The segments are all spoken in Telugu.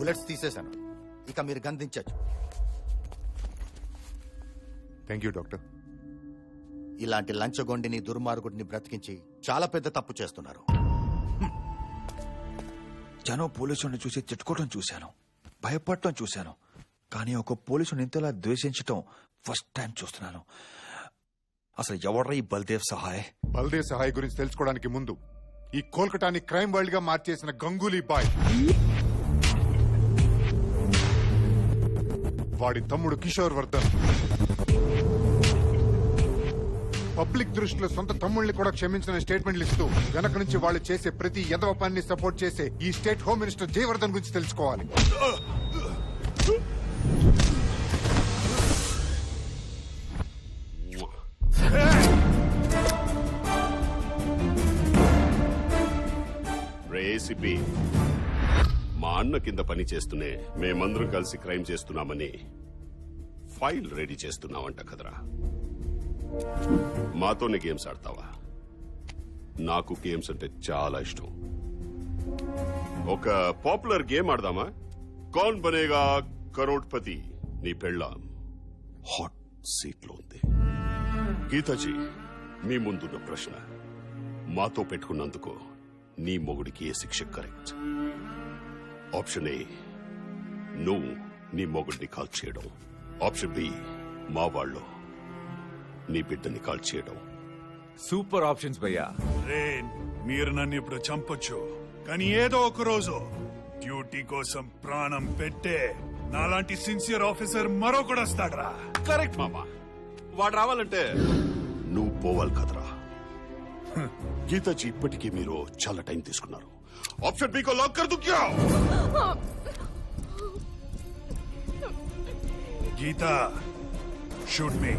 బుల్లెట్స్ తీసేశాను. ఇక మీరు గంధించచ్చు. Thank you doctor. ఇలాంటి లంచగొండిని దుర్మార్గుడిని బ్రతికించి చాలా పెద్ద తప్పు చేస్తున్నారు. జనం పోలీసుని చూసి తిట్టుకోవడం చూశాను, భయపడటం చూశాను, కానీ ఒక పోలీసుని ఇంతలా ద్వేషించటం ఫస్ట్ టైం చూస్తున్నాను. అసలు ఎవడ్రా ఈ బల్దేవ్ సహాయ్? బల్దేవ్ సహాయ్ గురించి తెలుసుకోవడానికి ముందు ఈ కోల్కతాని క్రైమ్ వరల్డ్ గా మార్చేసిన గంగూలీ బాయ్, వాడి తమ్ముడు కిషోర్ వర్ధన్ పబ్లిక్ దృష్టిలో సొంత తమ్ముళ్ళని కూడా క్షమించిన స్టేట్మెంట్లు ఇస్తూ వెనక నుంచి వాళ్ళు చేసే ప్రతి ఎదవ పనిని సపోర్ట్ చేసే ఈ స్టేట్ హోమ్ మినిస్టర్ జయవర్ధన్ గురించి తెలుసుకోవాలి. ఏసీపీ మా అన్న కింద పని చేస్తూనే మేమందరం కలిసి క్రైమ్ చేస్తున్నామని ఫైల్ రెడీ చేస్తున్నావంట కదరా. మాతోనే గేమ్స్ ఆడతావా? నాకు గేమ్స్ అంటే చాలా ఇష్టం. ఒక పాపులర్ గేమ్ ఆడదామా? కౌన్ బనేగా కరోడ్పతి. నీ పెళ్ళాం హాట్ సీట్ లో ఉంది. గీతాజీ, మీ ముందున్న ప్రశ్న, మాతో పెట్టుకున్నందుకు నీ మొగుడికి ఏ శిక్ష కరెక్ట్? ఆప్షన్ ఏ, నువ్వు నీ మొగుడిని కాల్ చేయడం. ఆప్షన్ బి, మా వాళ్ళు నీ బిడ్డని కాల్ చేయడం. సూపర్ ఆప్షన్స్ భయ్యా. రేన్, మీరు నన్ను ఇప్పుడు చంపొచ్చు, కానీ ఏదో ఒక రోజు డ్యూటీ కోసం ప్రాణం పెట్టే నాలాంటి సిన్సియర్ ఆఫీసర్ మరొకడు వస్తాడ్రా. కరెక్ట్ మామా. వాడు రావాలంటే నువ్వు పోవాలి కదరా. గీతాజీ, ఇప్పటికీ మీరు చాలా టైం తీసుకున్నారు. ఆప్షన్ బి కో లాక్ కర్ దు క్యా? గీతా, షూట్ మీ.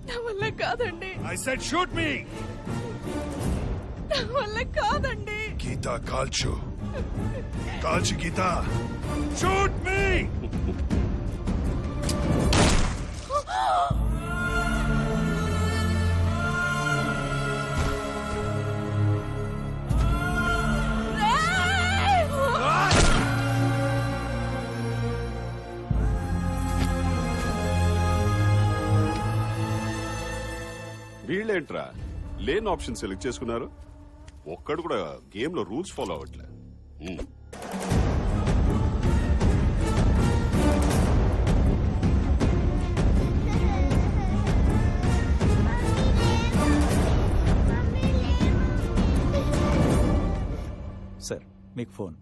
నా వల్ల కాదండి. ఐ సెడ్ షూట్ మీ. నా వల్ల కాదండి. గీతా, కాల్చు కాల్చు గీతా, షూట్ మీ. వీళ్ళేంట్రా లేని ఆప్షన్ సెలెక్ట్ చేసుకున్నారు? ఒక్కడు కూడా గేమ్ లో రూల్స్ ఫాలో అవ్వట్లే. సార్, మీకు ఫోన్.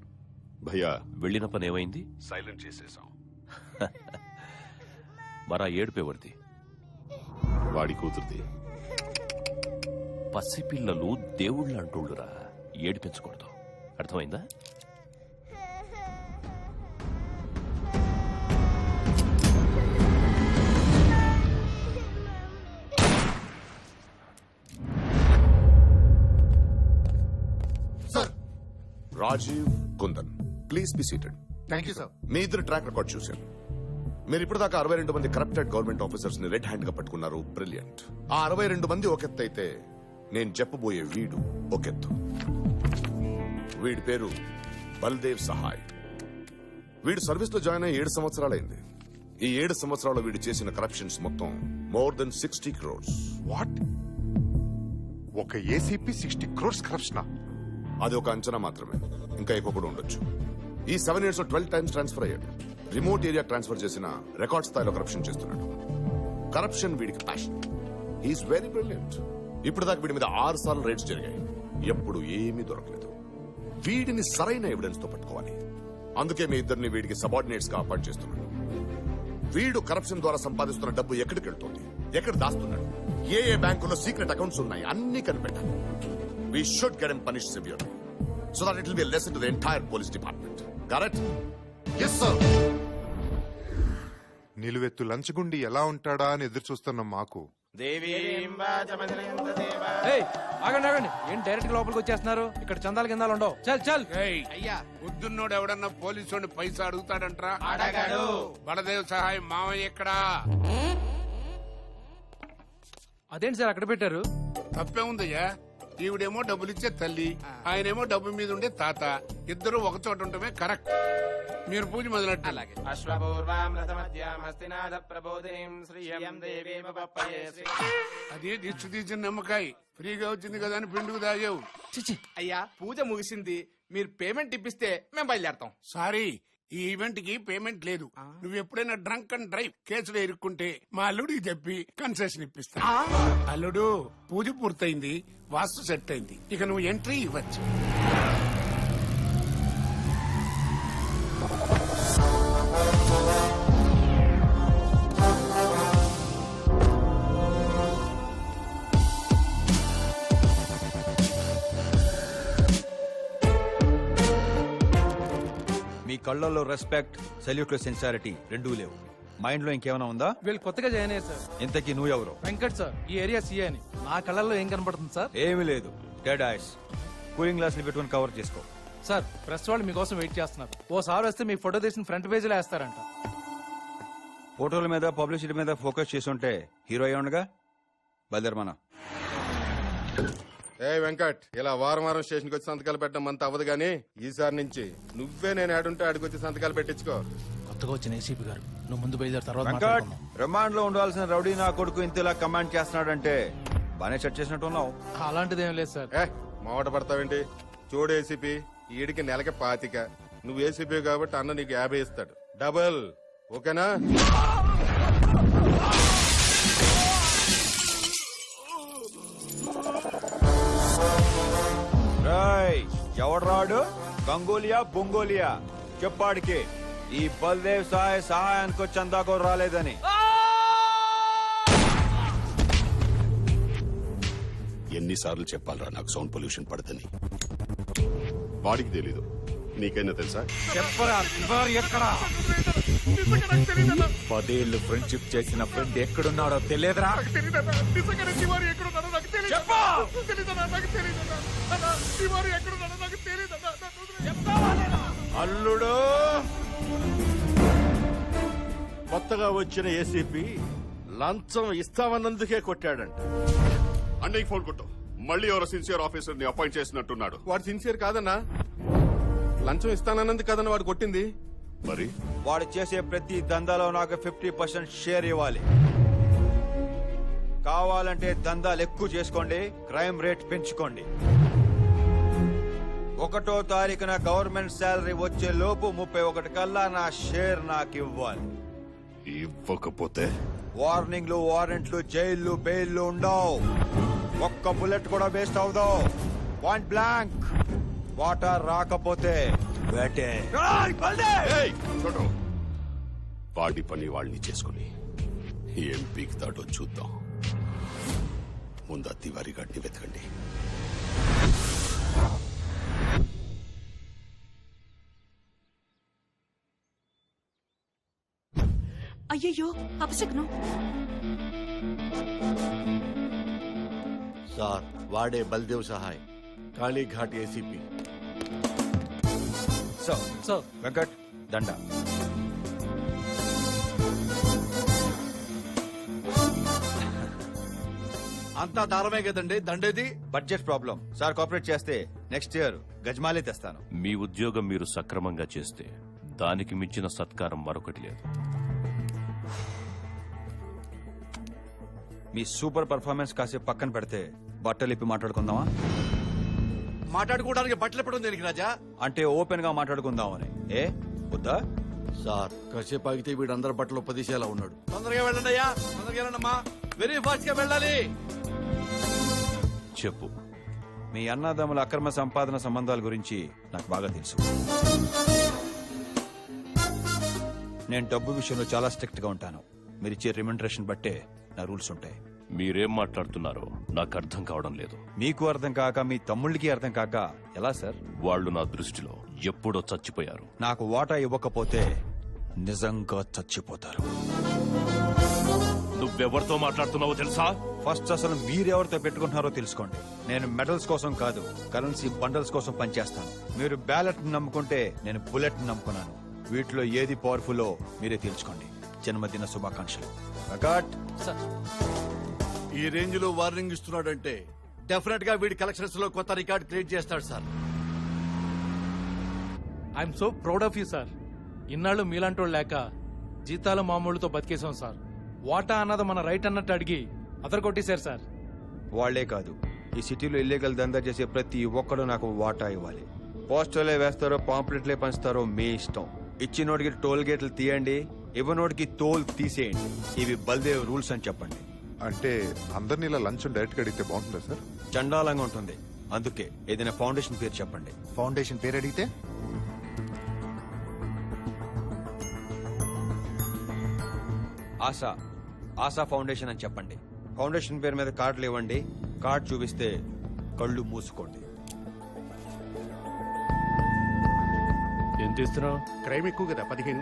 భయ్యా, వెళ్ళిన పని ఏమైంది? సైలెంట్ చేసేసాం. మరా ఏడుపేవర్ది? వాడి కూతురుది. పసిపిల్లలు దేవుళ్ళు అంటుండురా, ఏడిపించకూడదు. అర్థమైందా? Rajiv Kundan, please be seated. Thank you sir. మీ ఇద్దరు ట్రాక్ రికార్డ్ చూశాను. మీరు ఇప్పటిదాకా 62 మంది కరప్టెడ్ గవర్నమెంట్ ఆఫీసర్స్ ని రెడ్ హ్యాండ్ గా పట్టుకున్నారు. బ్రిలియంట్. ఆ 62 మంది ఒకెత్తు అయితే, నేను చెప్పబోయే వీడు ఒకెత్తు. వీడి పేరు బల్దేవ్ సహాయ్. వీడు సర్వీస్ లో జాయిన్ అయ్యి 7 సంవత్సరాలైంది. ఈ 7 సంవత్సరాలు వీడు చేసిన కరప్షన్స్ మొత్తం మోర్ దెన్ 60 crores. వాట్? ఒక ఏసీపీ 60 crores కరప్షన్? అది ఒక అంచనా మాత్రమే, ఇంకా ఎక్కువ కూడా ఉండొచ్చు. ఈ 7 years 12 times ట్రాన్స్ఫర్ అయ్యాడు. రిమోట్ ఏరియా ట్రాన్స్ఫర్ చేసిన రికార్డ్ స్థాయిలో కరప్షన్ చేస్తున్నాడు. కరప్షన్ వీడికి ప్యాషన్. He's very brilliant. ఇప్పుడు దాకా వీడి మీద 6 సార్లు రైడ్స్ జరిగాయి. ఎప్పుడు ఏమీ దొరకలేదు. వీడిని సరైన ఎవిడెన్స్ తో పట్టుకోవాలి. అందుకే మీ ఇద్దరిని వీడికి సబార్డినేట్స్ గా అపాయింట్ చేస్తున్నాడు. వీడు కరప్షన్ ద్వారా సంపాదిస్తున్న డబ్బు ఎక్కడికి వెళ్తుంది, ఎక్కడ దాస్తున్నాడు, ఏ బ్యాంకులో సీక్రెట్ అకౌంట్స్ ఉన్నాయి, అన్ని కనిపెట్టాలి. We should get him punished severely, so that it will be a lesson to the entire police department. Correct? Yes, sir. నిలువెత్తు లంచగుండి ఎలా ఉంటాడా అని ఎదురు చూస్తున్న మాకు ఆగండి ఆగండి, ఏం డైరెక్ట్ లోపలికి వచ్చేస్తున్నారు? ఇక్కడ చందాల కిందాలు ఉండవు. చల్ చల్. అయ్యా, పొద్దున్నోడు ఎవడన్నా పోలీసు పైసా అడుగుతాడంట్రా? అడగాడు. బలదేవ్ సహాయం మామయ్య ఎక్కడా? అదేంటి సార్ అక్కడ పెట్టారు? తప్పే ఉందయ్యా, ఈవిడేమో డబ్బులు ఇచ్చే తల్లి, ఆయనేమో డబ్బు మీద ఉండే తాత. ఇద్దరు ఒక చోట ఉండటమే కరెక్ట్. మీరు పూజ మొదలెట్టు. అదే దిష్టి తీసిన నిమ్మకాయ ఫ్రీగా వచ్చింది కదా అని పిండుకు తాగావు. అయ్యా పూజ ముగిసింది, మీరు పేమెంట్ ఇప్పిస్తే మేము బయలుదేరతాం. సారీ, ఈ ఈవెంట్ కి పేమెంట్ లేదు. నువ్వు ఎప్పుడైనా డ్రంక్ అండ్ డ్రైవ్ కేసులో ఇరుక్కుంటే మా అల్లుడికి చెప్పి కన్సెషన్ ఇప్పిస్తా. అల్లుడు, పూజ పూర్తయింది, వాస్తు సెట్ అయింది, ఇక నువ్వు ఎంట్రీ ఇవ్వచ్చు. మీ కళ్ళల్లో రెస్పెక్ట్, సెల్యూట్ లో సెన్సారిటీ రెండూ లేవు. మైండ్ లో ఇంకేమైనా ఉందా? వీళ్ళు కొత్తగా జాయిన్ అయ్యారు సార్. ఇంతకీ నువ్వెవరు? వెంకట్ సార్, ఈ ఏరియా సీఏ అని. నా కళ్ళల్లో ఏం కనపడుతుంది సార్? ఏమీ లేదు, డెడ్ ఐస్. కూలింగ్ గ్లాస్ పెట్టుకుని కవర్ చేసుకో. సార్, ప్రెస్ వాళ్ళు మీకోసం వెయిట్ చేస్తున్నారు. ఓసారి వస్తే మీ ఫోటో తీసిన ఫ్రంట్ పేజీలో వేస్తారంట. ఫోటోల మీద పబ్లిసిటీ మీద ఫోకస్ చేసి ఉంటే హీరో అయ్యి ఉండగా. బయలుదేరమన్నా. ఏ వెంకట్, ఇలా వారం వారం స్టేషన్ కి వచ్చి సంతకాలు పెట్టడం అంత అవ్వదు గానీ ఈసారి నుంచి నువ్వే నేను ఆడుంటే ఆడికొచ్చి సంతకాలు పెట్టించుకో. కొత్తగా వచ్చిన ఏసీపీ గారు, నువ్వు ముందు బయలుదేరి తర్వాత వెంకట్, రిమాండ్ లో ఉండాల్సిన రౌడీ నా కొడుకు ఇంతలా కమాండ్ చేస్తున్నాడంటే బానే సెట్ చేసినట్టు ఉన్నావు. అలాంటిది ఏం లేదు సార్. ఏ మావట పడతావేంటి? చూడు ఏసీపీ, ఈడికి నెలకి 25. నువ్వు ఏసీపీ కాబట్టి అన్న నీకు 50 ఇస్తాడు. డబుల్ ఓకేనా? ఎవడు రాడు? గంగోలియా బొంగోలియా చెప్పాడికి ఈ బల్దేవ్ సహాయానికి వచ్చి అందాకో రాలేదని. ఎన్నిసార్లు చెప్పాలరా నాకు సౌండ్ పొల్యూషన్ పడదని? వాడికి తెలీదు, నీకైనా తెలుసా? చెప్పరా ఎక్కడా? 10 ఏళ్ళు ఫ్రెండ్షిప్ చేసిన ఫ్రెండ్ ఎక్కడున్నాడో తెలియదురా? అల్లుడు, కొత్తగా వచ్చిన ఏసీపీ లంచం ఇస్తామన్నందుకే కొట్టాడంట. అన్నయ్య ఫోన్ కొట్టు. మళ్ళీ ఎవరో సిన్సియర్ ఆఫీసర్ ని అపాయింట్ చేసినట్టున్నాడు. వాడు సిన్సియర్ కాదన్నా, లంచం ఇస్తానన్నది కదన్న వాడు కొట్టింది. మరి వాడు చేసే ప్రతి దందాలో నాకు 50% షేర్ ఇవ్వాలి. కావాలంటే దందాలు ఎక్కువ చేసుకోండి, క్రైమ్ రేట్ పెంచుకోండి. 1వ తారీఖున గవర్నమెంట్ శాలరీ వచ్చే లోపు 31 కల్లా నా షేర్ నాకు ఇవ్వాలి. ఇవ్వకపోతే వార్నింగ్లు, వారెంట్లు, జైళ్లు, బెయిల్లు ఉండవు. ఒక్క బుల్లెట్ కూడా వేస్ట్ అవదు. Point blank. వాటర్ రాకపోతే వేటే. ఏయ్, చూడు, వాడి పని వాళ్ళని చేసుకుని ఏం పీకుతాడో చూద్దాం. ముందు ఆ తివారీ గాడిని వెతకండి. అయ్యయ్యో, అపశకునం. సార్, వాడే బల్దేవ్ సహాయ్, కాళీఘాట్ ఏసీపీ. సో వెంకట్, దండ. అంతా దారమే కదండి, దండేది. Budget problem. సార్ కోఆపరేట్ చేస్తే నెక్స్ట్ ఇయర్ గజమాలే తెస్తాను. మీ ఉద్యోగం మీరు సక్రమంగా చేస్తే దానికి మించిన సత్కారం మరొకటి లేదు. మీ సూపర్ పర్ఫార్మెన్స్ కాసేపు పక్కన పెడితే బట్టలిప్పి మాట్లాడుకుందామా? మాట్లాడుకోవడానికి బట్టలు ఎప్పుడు దేనికి రాజా? అంటే ఓపెన్ గా మాట్లాడుకుందామని. ఏ వద్దా? సార్, కాసేపు ఆగితే వీడందరి బట్టలు ఉపదేశాలా ఉన్నాడు. తొందరగా వెళ్ళండి అయ్యా, తొందరగా వెళ్ళండమ్మా, వెరీ ఫాస్ట్ గా వెళ్ళాలి. చెప్పు. మీ అన్నదమ్ముల అక్రమ సంపాదన సంబంధాల గురించి నాకు బాగా తెలుసు. నేను డబ్బు విషయంలో చాలా స్ట్రిక్ట్ గా ఉంటాను. మీరిచ్చే రిమండరేషన్ బట్టే నా రూల్స్ ఉంటాయి. మీరేం మాట్లాడుతున్నారో నాకు అర్థం కావడం లేదు. మీకు అర్థం కాక మీ తమ్ముళ్ళకి అర్థం కాక ఎలా సార్? వాళ్ళు నా దృష్టిలో ఎప్పుడో చచ్చిపోయారు. నాకు వాటా ఇవ్వకపోతే నిజంగా చచ్చిపోతారు. నువ్వెవరితో మాట్లాడుతున్నావో తెలుసా? ఫస్ట్ అసలు మీరెవరితో పెట్టుకుంటున్నారో తెలుసుకోండి. నేను మెడల్స్ కోసం కాదు, కరెన్సీ బండల్స్ కోసం పనిచేస్తాను. మీరు బ్యాలెట్ నమ్ముకుంటే నేను బుల్లెట్ నమ్ముకున్నాను. వీటిలో ఏది పవర్ఫుల్లో మీరే తెలుసుకోండి. జన్మదిన శుభాకాంక్షలు. ఈ రేంజ్ లో వార్నింగ్ ఇస్తున్నాడంటే డెఫినెట్ గా వీడి కలెక్షన్స్ లో కొత్త రికార్డ్ క్రియేట్ చేస్తాడు sir. I'm so proud of you sir. ఇన్నాళ్ళు మీలాంటోళ్ళు లేక జీతాలు మామూలుతో బతికేసాం సార్. వాటా అన్నది మన రైట్ అన్నట్టు అడిగి కొట్టేశారు సార్. వాళ్లే కాదు, ఈ సిటీలో ఇల్లీగల్ దందా చేసే ప్రతి ఒక్కడు నాకు వాటా ఇవ్వాలి. పోస్టర్లే వేస్తారో పాంప్లెట్లే పంచుతారో మీ ఇష్టం. ఇచ్చినోడికి టోల్ గేట్లు తీయండి, ఇవ్వనోడికి తోల్ తీసేయండి. ఇవి బల్దేవ్ రూల్స్ అని చెప్పండి. అంటే అందరినీ ఇలా లంచ్ డైరెక్ట్ గా అడిగితే బాగుంటుందా సార్? చండాలంగా ఉంటుంది. అందుకే ఏదైనా ఫౌండేషన్ పేరు చెప్పండి. ఫౌండేషన్ పేరు అడిగితే ఆశా ఆశా ఫౌండేషన్ అని చెప్పండి. ఫౌండేషన్ పేరు మీద కార్డులు ఇవ్వండి. కార్డు చూపిస్తే కళ్ళు మూసుకోండి. ఎంత ఇస్తున్నావు? క్రైమ్ ఎక్కువ కదా 15.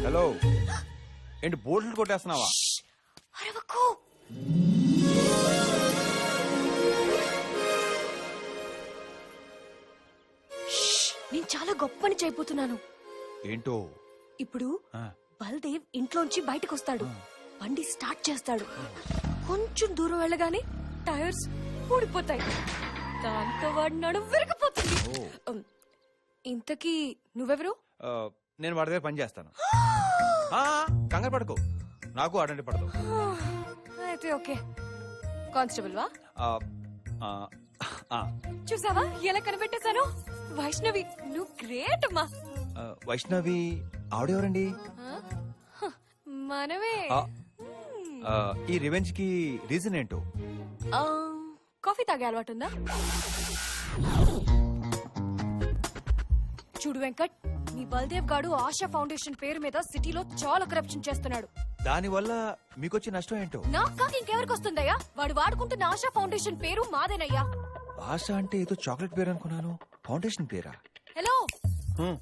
హలో, ఏంటి బోర్డులు కొట్టేస్తున్నావా? అరవకు. నేను చాలా గొప్ప పని చేయబోతున్నాను. ఏంటో? ఇప్పుడు ఆ, బల్దేవ్ ఇంట్లోంచి బయటకు వస్తాడు. బండి స్టార్ట్ చేస్తాడు. కొంచెం దూరం వెళ్ళగానే టైర్స్ ఊడిపోతాయి. దాంతో వాడి నడుము విరగపోతుంది. ఇంతకీ నువ్వెవరు? ఆ, నేను వాడి దగ్గర పని చేస్తాను. ఆ, కంగారు పడుకో, నాకు అటెండ్ పడదు. అయితే ఓకే. కానిస్టేబుల్ వా? ఆ, ఆ, ఆ, చూసావా ఎలా కనిపెట్టేశాను? వైష్ణవి, నువ్వు గ్రేట్ అమ్మా. ఆ, వైష్ణవి ఆవిడెవరండి? మనమే. ఆ, ఆ, ఈ రివెంజ్ కి రీజన్ ఏంటో? కాఫీ తాగే అలవాటు ఉందా? చూడు వెంకట్, నీ బల్దేవ్ గాడు ఆశా ఫౌండేషన్ పేరు మీద సిటీలో చాలా కరప్షన్ చేస్తున్నాడు. దాని వల్ల మీకొచ్చే నష్టం ఏంటో? నాకు కాక ఇంకెవరికి వస్తుందయ్యా? వాడు వాడుకుంటున్న ఆశా ఫౌండేషన్ పేరు మాదేనయ్యా. ఆశ అంటే ఏదో చాక్లెట్ పేరు అనుకున్నాను. ఫౌండేషన్ పేరా? హలో, హ్మ్.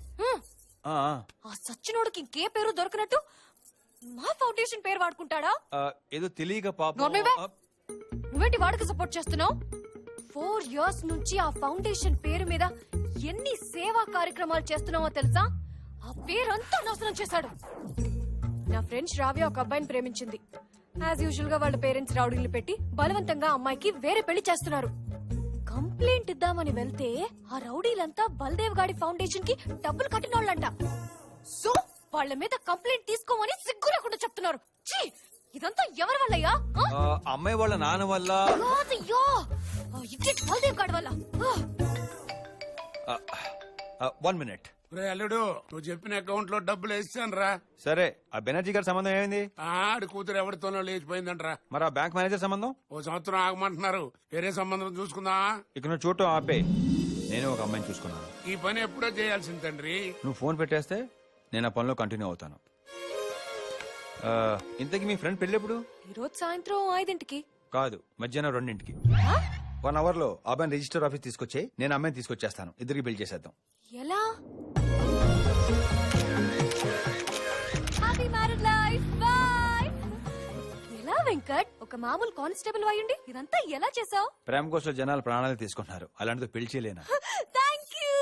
ఆ, ఆ, ఆ సచ్చినోడికి ఇంకే పేరు దొరకనట్టు మా ఫౌండేషన్ పేరు వాడుకుంటాడా? ఆ, ఏదో తెలియక పాపం. నోర్మేవే. ఆ, నువ్వేంటి వాడికి సపోర్ట్ చేస్తున్నావు? 4 years నుంచి ఆ ఫౌండేషన్ పేరు మీద ఎన్ని సేవా కార్యక్రమాలు చేస్తున్నావో తెలుసా? ఆ పేరంతా నాశనం చేశాడు. నా ఫ్రెండ్ శ్రావ్య ఒక అబ్బాయిని ప్రేమించింది. యాజ్ యూజువల్ గా వాళ్ళ పేరెంట్స్ రౌడీలు పెట్టి బలవంతంగా అమ్మాయికి వేరే పెళ్లి చేస్తున్నారు. కంప్లైంట్ ఇద్దామని వెళ్తే ఆ రౌడీలంతా బల్దేవ్ గాడి ఫౌండేషన్ కి డబ్బులు కట్టినోళ్ళంట. సో వాళ్ళ మీద కంప్లైంట్ తీసుకోమని సిగ్గు లేకుండా చెప్తున్నారు. ఛీ, ఇదంతా ఎవరి వల్లయ్యా? ఆ, అమ్మాయి వాళ్ళ నాన్న వల్ల. కాదయ్యో, ఆ ఇడియట్ బల్దేవ్ గాడి వల్ల. 1 minute. రే అల్లుడు, నువ్వు చెప్పిన అకౌంట్ లో డబ్బులు వేసాను రా. సరే, ఆ బెనర్జీ గారి సంబంధం ఏమైంది? ఆడి కూతురు ఎవరితోనో లేచిపోయిందంట్రా. మరి ఆ బ్యాంక్ మేనేజర్ సంబంధం? ఓ సంవత్సరం ఆగమంటున్నారు. వేరే సంబంధం చూసుకుందా? ఇక నువ్వు చూడటం ఆపే. నేను ఒక అమ్మాయిని చూసుకున్నాను. ఈ పని ఎప్పుడో చేయాల్సింది తండ్రి. నువ్వు ఫోన్ పెట్టేస్తే నేను ఆ పనిలో కంటిన్యూ అవుతాను. ఆ, ఇంతకీ మీ ఫ్రెండ్ పెళ్ళి ఎప్పుడు? ఈ రోజు సాయంత్రం 5ంటికి. కాదు, మధ్యాహ్నం 2ంటికి. 1 hour లో అబ్బాయిని రిజిస్టర్ ఆఫీస్ తీసుకొచ్చి నేను అమ్మాయిని తీసుకొచ్చేస్తాను. ఇద్దరికి బిల్ చేసేద్దాం. ఎలా? Happy married life. బై. ఎలా వెంకట్, ఒక మామూలు కానిస్టేబుల్ అయ్యుండి ఇదంతా ఎలా చేసావు? ప్రేమ కోసం జనాలు ప్రాణాలు తీసుకుంటున్నారు, అలాంటిది పెళ్లి చేయలేనా? Thank you.